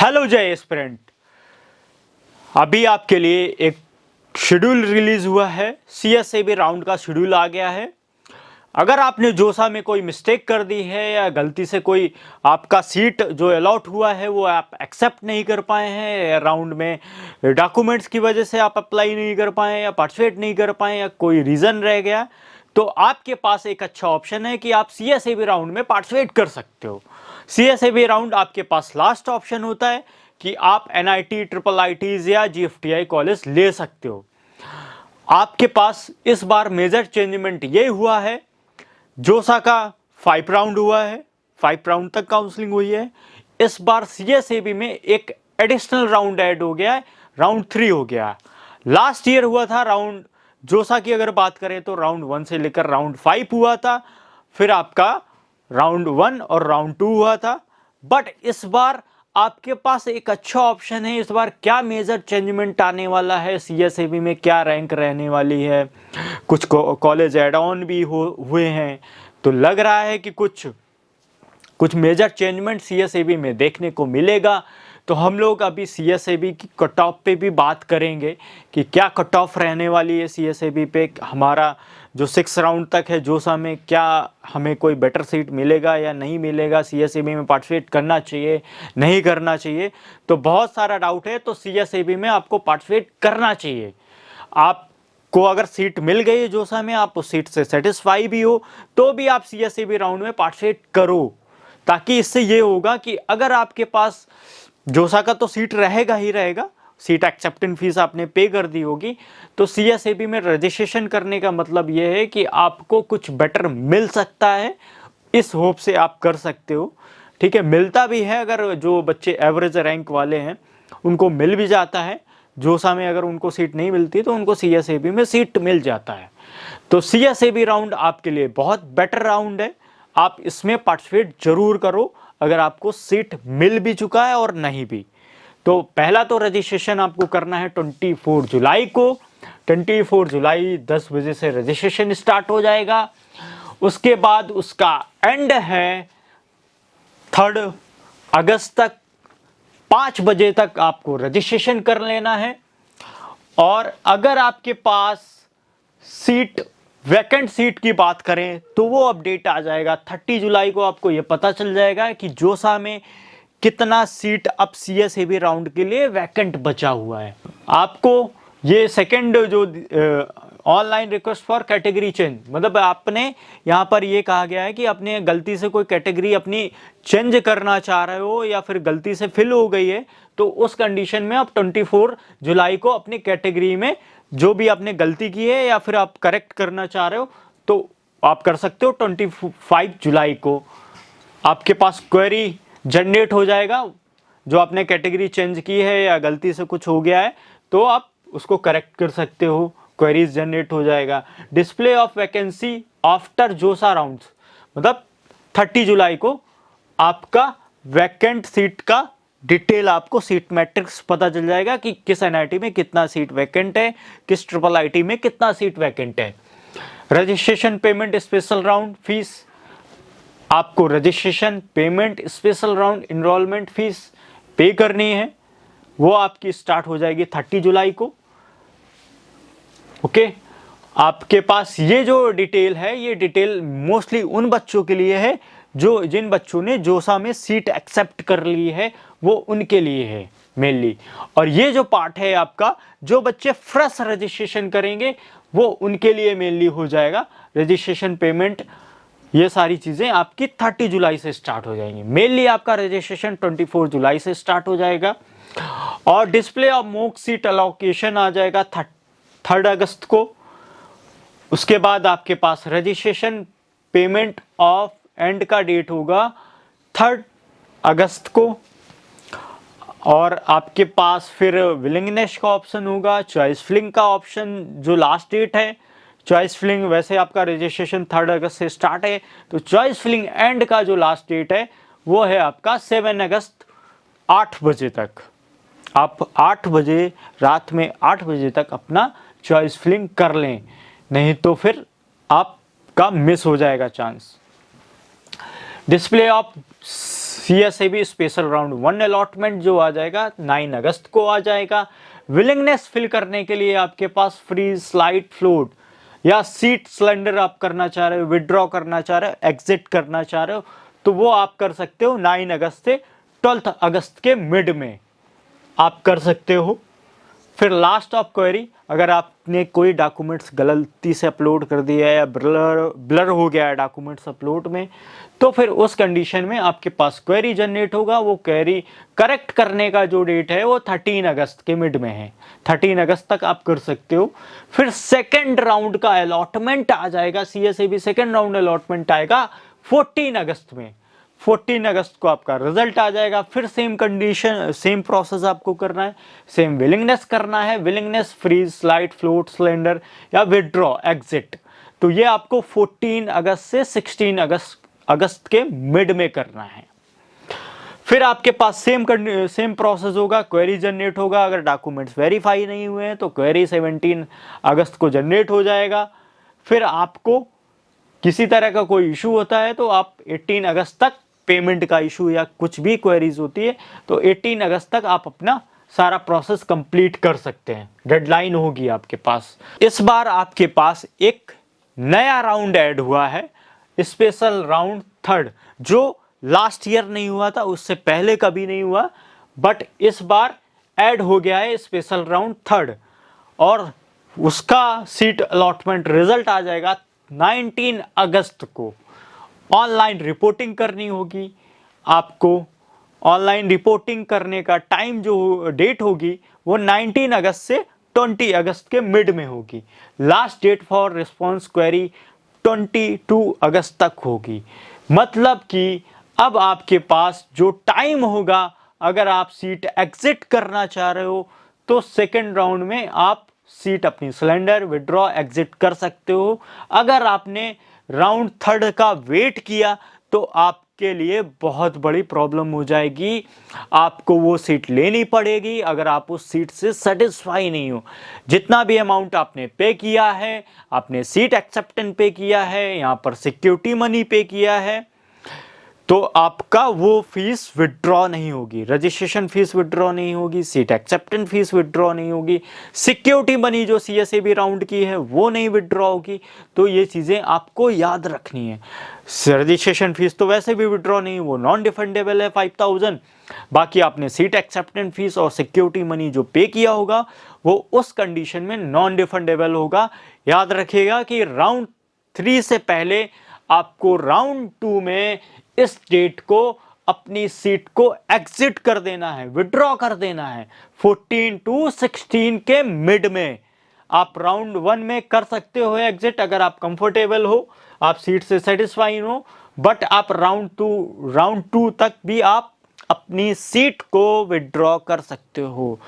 Hello जय aspirant. अभी आपके लिए एक शेड्यूल रिलीज हुआ है। सीएसएबी राउंड का शेड्यूल आ गया है। अगर आपने जोसा में कोई मिस्टेक कर दी है या गलती से कोई आपका सीट जो अलॉट हुआ है वो आप एक्सेप्ट नहीं कर पाए हैं राउंड में, डॉक्यूमेंट्स की वजह से आप अप्लाई नहीं कर पाए या पार्टिसिपेट नहीं कर पाए या कोई रीज़न रह गया, तो आपके पास एक अच्छा ऑप्शन है कि आप सीएसएबी राउंड में पार्टिसिपेट कर सकते हो। सीएसएबी राउंड आपके पास लास्ट ऑप्शन होता है कि आप एनआईटी, ट्रिपल आईटीज या जीएफटीआई कॉलेज ले सकते हो। आपके पास इस बार मेजर चेंजमेंट ये हुआ है, जोसा का 5 राउंड हुआ है, 5 राउंड तक काउंसलिंग हुई है। इस बार सीएसएबी में एक एडिशनल राउंड ऐड हो गया है, राउंड 3 हो गया है। लास्ट ईयर हुआ था राउंड, जोसा की अगर बात करें तो राउंड 1 से लेकर राउंड 5 हुआ था, फिर आपका राउंड 1 और राउंड 2 हुआ था। बट इस बार आपके पास एक अच्छा ऑप्शन है। इस बार क्या मेजर चेंजमेंट आने वाला है, सीएसएबी में क्या रैंक रहने वाली है, कुछ कॉलेज एड ऑन भी हुए हैं, तो लग रहा है कि कुछ मेजर चेंजमेंट सीएसएबी में देखने को मिलेगा। तो हम लोग अभी सीएसएबी की कट ऑफ पे भी बात करेंगे कि क्या कट ऑफ रहने वाली है सीएसएबी पे। हमारा जो 6 राउंड तक है जोसा में, क्या हमें कोई बेटर सीट मिलेगा या नहीं मिलेगा, सीएसएबी में पार्टिसिपेट करना चाहिए नहीं करना चाहिए, तो बहुत सारा डाउट है। तो सीएसएबी में आपको पार्टिसिपेट करना चाहिए। आपको अगर सीट मिल गई है जोसा में, आप उस सीट से सेटिस्फाई भी हो, तो भी आप सीएसएबी राउंड में पार्टिसिपेट करो, ताकि इससे ये होगा कि अगर आपके पास जोसा का तो सीट रहेगा ही रहेगा, सीट एक्सेप्टेंस फीस आपने पे कर दी होगी, तो सीएसएबी में रजिस्ट्रेशन करने का मतलब ये है कि आपको कुछ बेटर मिल सकता है। इस होप से आप कर सकते हो, ठीक है। मिलता भी है, अगर जो बच्चे एवरेज रैंक वाले हैं उनको मिल भी जाता है। जोसा में अगर उनको सीट नहीं मिलती तो उनको सीएसएबी में सीट मिल जाता है। तो सीएसएबी राउंड आपके लिए बहुत बेटर राउंड है, आप इसमें पार्टिसिपेट जरूर करो अगर आपको सीट मिल भी चुका है और नहीं भी। तो पहला तो रजिस्ट्रेशन आपको करना है 24 जुलाई को। 24 जुलाई 10 बजे से रजिस्ट्रेशन स्टार्ट हो जाएगा। उसके बाद उसका एंड है 3 अगस्त तक, 5 बजे तक आपको रजिस्ट्रेशन कर लेना है। और अगर आपके पास सीट, वैकेंट सीट की बात करें तो वो अपडेट आ जाएगा 30 जुलाई को। आपको ये पता चल जाएगा कि जोसा में कितना सीट अब सीएसएबी राउंड के लिए वैकेंट बचा हुआ है। आपको ये सेकंड जो online request for category change, मतलब आपने यहाँ पर ये कहा गया है कि अपने गलती से कोई कैटेगरी अपनी चेंज करना चाह रहे हो या फिर गलती से फिल हो गई है, तो उस कंडीशन में आप 24 जुलाई को अपनी कैटेगरी में जो भी आपने गलती की है या फिर आप करेक्ट करना चाह रहे हो तो आप कर सकते हो। 25 जुलाई को आपके पास क्वेरी जनरेट हो जाएगा, जो आपने कैटेगरी चेंज की है या गलती से कुछ हो गया है तो आप उसको करेक्ट कर सकते हो, क्वेरीज जनरेट हो जाएगा। डिस्प्ले ऑफ वैकेंसी आफ्टर जोसा राउंड्स, मतलब 30 जुलाई को आपका वैकेंट सीट का डिटेल, आपको सीट मैट्रिक्स पता चल जाएगा कि किस एनआईटी में कितना सीट वैकेंट है, किस ट्रिपल आईटी में कितना सीट वैकेंट है। Registration payment special round fees, आपको registration payment special round enrolment fees pay करनी है, वो आपकी स्टार्ट हो जाएगी 30 जुलाई को। ओके, आपके पास ये जो डिटेल है, ये डिटेल मोस्टली उन बच्चों के लिए है जो जिन बच्चों ने जोसा में सीट एक्सेप्ट कर ली है, वो उनके लिए है मेनली। और ये जो पार्ट है आपका, जो बच्चे फ्रेश रजिस्ट्रेशन करेंगे वो उनके लिए मेनली हो जाएगा। रजिस्ट्रेशन पेमेंट, ये सारी चीजें आपकी 30 जुलाई से स्टार्ट हो जाएंगी। मेनली आपका रजिस्ट्रेशन 24 जुलाई से स्टार्ट हो जाएगा। और display of mock seat allocation आ जाएगा 3 अगस्त को। उसके बाद आपके पास रजिस्ट्रेशन पेमेंट ऑफ एंड का डेट होगा 3 अगस्त को। और आपके पास फिर विलिंगनेस का ऑप्शन होगा, चॉइस फिलिंग का ऑप्शन जो लास्ट डेट है। चॉइस फिलिंग वैसे आपका रजिस्ट्रेशन 3 अगस्त से स्टार्ट है, तो चॉइस फिलिंग एंड का जो लास्ट डेट है वो है आपका 7 अगस्त 8 बजे तक। आप 8 बजे, रात में 8 बजे तक अपना चॉइस फिलिंग कर लें, नहीं तो फिर आपका मिस हो जाएगा chance. Display of CSAB special round 1 allotment जो आ जाएगा 9 अगस्त को आ जाएगा। विलिंगनेस फिल करने के लिए आपके पास फ्रीज, स्लाइड, फ्लोट या सीट सिलेंडर आप करना चाह रहे हो, विड्रॉ करना चाह रहे हो, एग्जिट करना चाह रहे हो, तो वो आप कर सकते हो 9 अगस्त से 12 अगस्त के मिड में आप कर सकते हो। फिर लास्ट ऑफ क्वेरी, अगर आपने कोई डॉक्यूमेंट्स गलती से अपलोड कर दिया है या ब्लर हो गया है डॉक्यूमेंट्स अपलोड में, तो फिर उस कंडीशन में आपके पास क्वेरी जनरेट होगा। वो क्वेरी करेक्ट करने का जो डेट है वो 13 अगस्त के मिड में है, 13 अगस्त तक आप कर सकते हो। फिर सेकेंड राउंड का अलॉटमेंट आ जाएगा, CSAB सेकेंड राउंड अलॉटमेंट आएगा 14 अगस्त में। 14 अगस्त को आपका रिजल्ट आ जाएगा। फिर सेम कंडीशन, सेम प्रोसेस आपको करना है, सेम विलिंगनेस करना है, willingness, freeze, slide, float, cylinder या विड्रॉ, एग्जिट। तो ये आपको 14 अगस्त से 16 अगस्त के मिड में करना है। फिर आपके पास सेम प्रोसेस होगा, क्वेरी जनरेट होगा। अगर डॉक्यूमेंट्स वेरीफाई नहीं हुए हैं तो क्वेरी 17 अगस्त को जनरेट हो जाएगा। फिर आपको किसी तरह का कोई इशू होता है तो आप 18 अगस्त तक पेमेंट का इशू या कुछ भी क्वेरीज होती है तो 18 अगस्त तक आप अपना सारा प्रोसेस कंप्लीट कर सकते हैं, डेडलाइन होगी आपके पास। इस बार आपके पास एक नया राउंड ऐड हुआ है, स्पेशल राउंड 3rd, जो लास्ट ईयर नहीं हुआ था, उससे पहले कभी नहीं हुआ, बट इस बार ऐड हो गया है स्पेशल राउंड 3rd। और उसका सीट अलॉटमेंट रिजल्ट आ जाएगा 19 अगस्त को। ऑनलाइन रिपोर्टिंग करनी होगी आपको। ऑनलाइन रिपोर्टिंग करने का टाइम जो डेट होगी वो 19 अगस्त से 20 अगस्त के मिड में होगी। Last date for response query 22 अगस्त तक होगी। मतलब कि अब आपके पास जो टाइम होगा, अगर आप सीट एग्जिट करना चाह रहे हो तो सेकेंड राउंड में आप सीट अपनी सिलेंडर, विड्रॉ, एग्जिट कर सकते हो। अगर आपने राउंड 3rd का वेट किया तो आपके लिए बहुत बड़ी प्रॉब्लम हो जाएगी, आपको वो सीट लेनी पड़ेगी अगर आप उस सीट से सेटिस्फाई नहीं हो। जितना भी अमाउंट आपने पे किया है, आपने सीट एक्सेप्टेंस पे किया है, यहाँ पर सिक्योरिटी मनी पे किया है, तो आपका वो फीस विड्रॉ नहीं होगी, रजिस्ट्रेशन फीस विड्रॉ नहीं होगी, सीट एक्सेप्टेंस फीस विड्रॉ नहीं होगी, सिक्योरिटी मनी जो CSAB राउंड की है वो नहीं विड्रॉ होगी। तो ये चीज़ें आपको याद रखनी है। रजिस्ट्रेशन फीस तो वैसे भी विड्रॉ नहीं, वो नॉन डिफेंडेबल है 5000। बाकी आपने सीट एक्सेप्टेंस फीस और सिक्योरिटी मनी जो पे किया होगा वो उस कंडीशन में नॉन डिफेंडेबल होगा। याद रखिएगा कि राउंड 3 से पहले आपको राउंड 2 में इस डेट को अपनी सीट को एग्जिट कर देना है, विड्रॉ कर देना है। 14 to 16 के मिड में आप राउंड 1 में कर सकते हो एग्जिट, अगर आप कंफर्टेबल हो, आप सीट से सेटिस्फाइड हो। बट आप राउंड 2 तक भी आप अपनी सीट को विड्रॉ कर सकते हो।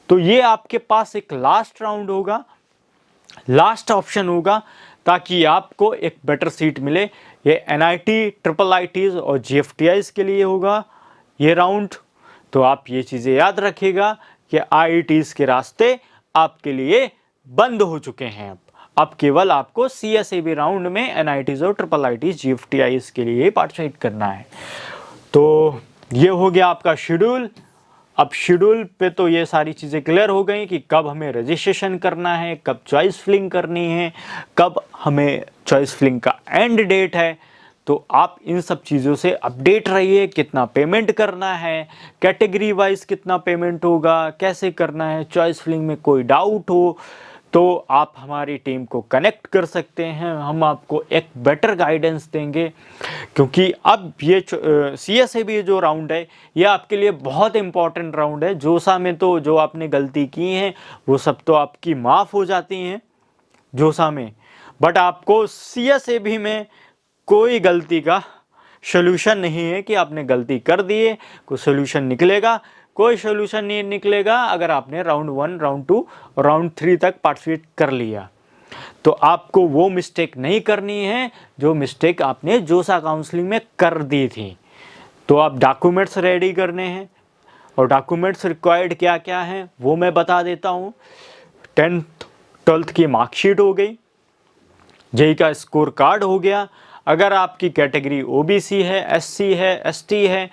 तो ये आपके पास एक लास्ट राउंड होगा, लास्ट ऑप्शन होगा, ताकि आपको एक बेटर सीट मिले। ये NIT, IIITs और GFTIs के लिए होगा ये राउंड। तो आप ये चीज़ें याद रखिएगा कि IITs के रास्ते आपके लिए बंद हो चुके हैं। अब केवल आपको CSAB राउंड में NITs और IIITs, GFTIs के लिए पार्टिसिपेट करना है। तो ये हो गया आपका शेड्यूल। अब शेड्यूल पे तो ये सारी चीज़ें क्लियर हो गई कि कब हमें रजिस्ट्रेशन करना है, कब चॉइस फिलिंग करनी है, कब हमें चॉइस फिलिंग का एंड डेट है। तो आप इन सब चीज़ों से अपडेट रहिए, कितना पेमेंट करना है, कैटेगरी वाइज कितना पेमेंट होगा, कैसे करना है। चॉइस फिलिंग में कोई डाउट हो तो आप हमारी टीम को कनेक्ट कर सकते हैं, हम आपको एक बेटर गाइडेंस देंगे। क्योंकि अब ये CSAB जो राउंड है ये आपके लिए बहुत इंपॉर्टेंट राउंड है। जोसा में तो जो आपने गलती की हैं वो सब तो आपकी माफ़ हो जाती हैं जोसा में, बट आपको CSAB में कोई गलती का सोल्यूशन नहीं है कि आपने गलती कर दी है कोई सोल्यूशन निकलेगा। कोई सोल्यूशन नहीं निकलेगा अगर आपने राउंड 1, राउंड 2, राउंड 3 तक पार्टिसिपेट कर लिया। तो आपको वो मिस्टेक नहीं करनी है जो मिस्टेक आपने जोसा काउंसलिंग में कर दी थी। तो आप डॉक्यूमेंट्स रेडी करने हैं, और डॉक्यूमेंट्स रिक्वायर्ड क्या क्या हैं वो मैं बता देता हूँ। 10th 12th की मार्कशीट हो गई, जेई का स्कोर कार्ड हो गया। अगर आपकी कैटेगरी OBC है, SC है, ST है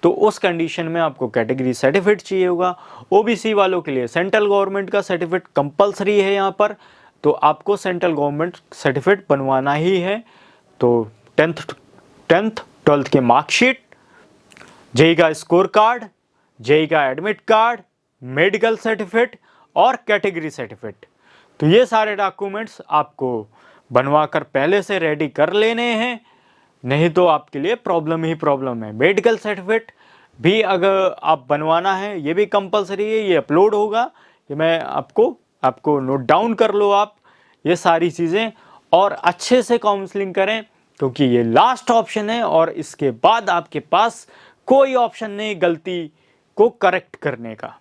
तो उस कंडीशन में आपको कैटेगरी सर्टिफिकेट चाहिए होगा। ओबीसी वालों के लिए सेंट्रल गवर्नमेंट का सर्टिफिकेट कंपलसरी है यहाँ पर, तो आपको सेंट्रल गवर्नमेंट सर्टिफिकेट बनवाना ही है। तो 10th 12th के मार्कशीट, जेई का स्कोर कार्ड, जेई का एडमिट कार्ड, मेडिकल सर्टिफिकेट और कैटेगरी सर्टिफिकेट, तो ये सारे डॉक्यूमेंट्स आपको बनवाकर पहले से रेडी कर लेने हैं, नहीं तो आपके लिए प्रॉब्लम ही प्रॉब्लम है। मेडिकल सर्टिफिकेट भी अगर आप बनवाना है, ये भी कंपलसरी है, ये अपलोड होगा, ये मैं आपको नोट डाउन कर लो आप ये सारी चीज़ें, और अच्छे से काउंसलिंग करें, क्योंकि ये लास्ट ऑप्शन है और इसके बाद आपके पास कोई ऑप्शन नहीं गलती को करेक्ट करने का।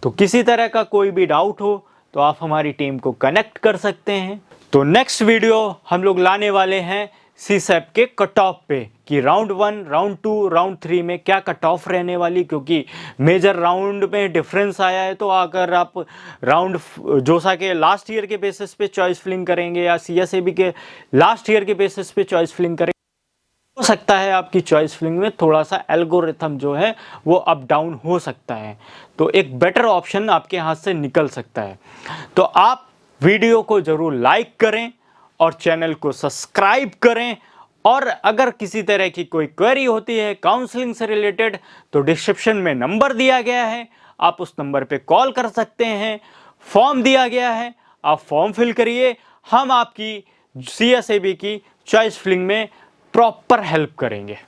तो किसी तरह का कोई भी डाउट हो तो आप हमारी टीम को कनेक्ट कर सकते हैं। तो नेक्स्ट वीडियो हम लोग लाने वाले हैं सीसैप के कट ऑफ पे, कि राउंड 1, राउंड 2, राउंड 3 में क्या कट ऑफ रहने वाली, क्योंकि मेजर राउंड में डिफरेंस आया है। तो अगर आप राउंड जोसा के लास्ट ईयर के बेसिस पे चॉइस फिलिंग करेंगे या सीएसएबी के लास्ट ईयर के बेसिस पे चॉइस फिलिंग करेंगे, हो सकता है आपकी चॉइस फिलिंग में थोड़ा सा एल्गोरिथम जो है वो अप डाउन हो सकता है, तो एक बेटर ऑप्शन आपके हाथ से निकल सकता है। तो आप वीडियो को जरूर लाइक करें और चैनल को सब्सक्राइब करें, और अगर किसी तरह की कोई क्वेरी होती है काउंसलिंग से रिलेटेड तो डिस्क्रिप्शन में नंबर दिया गया है, आप उस नंबर पे कॉल कर सकते हैं। फॉर्म दिया गया है, आप फॉर्म फिल करिए, हम आपकी सीएसएबी की चॉइस फिलिंग में प्रॉपर हेल्प करेंगे।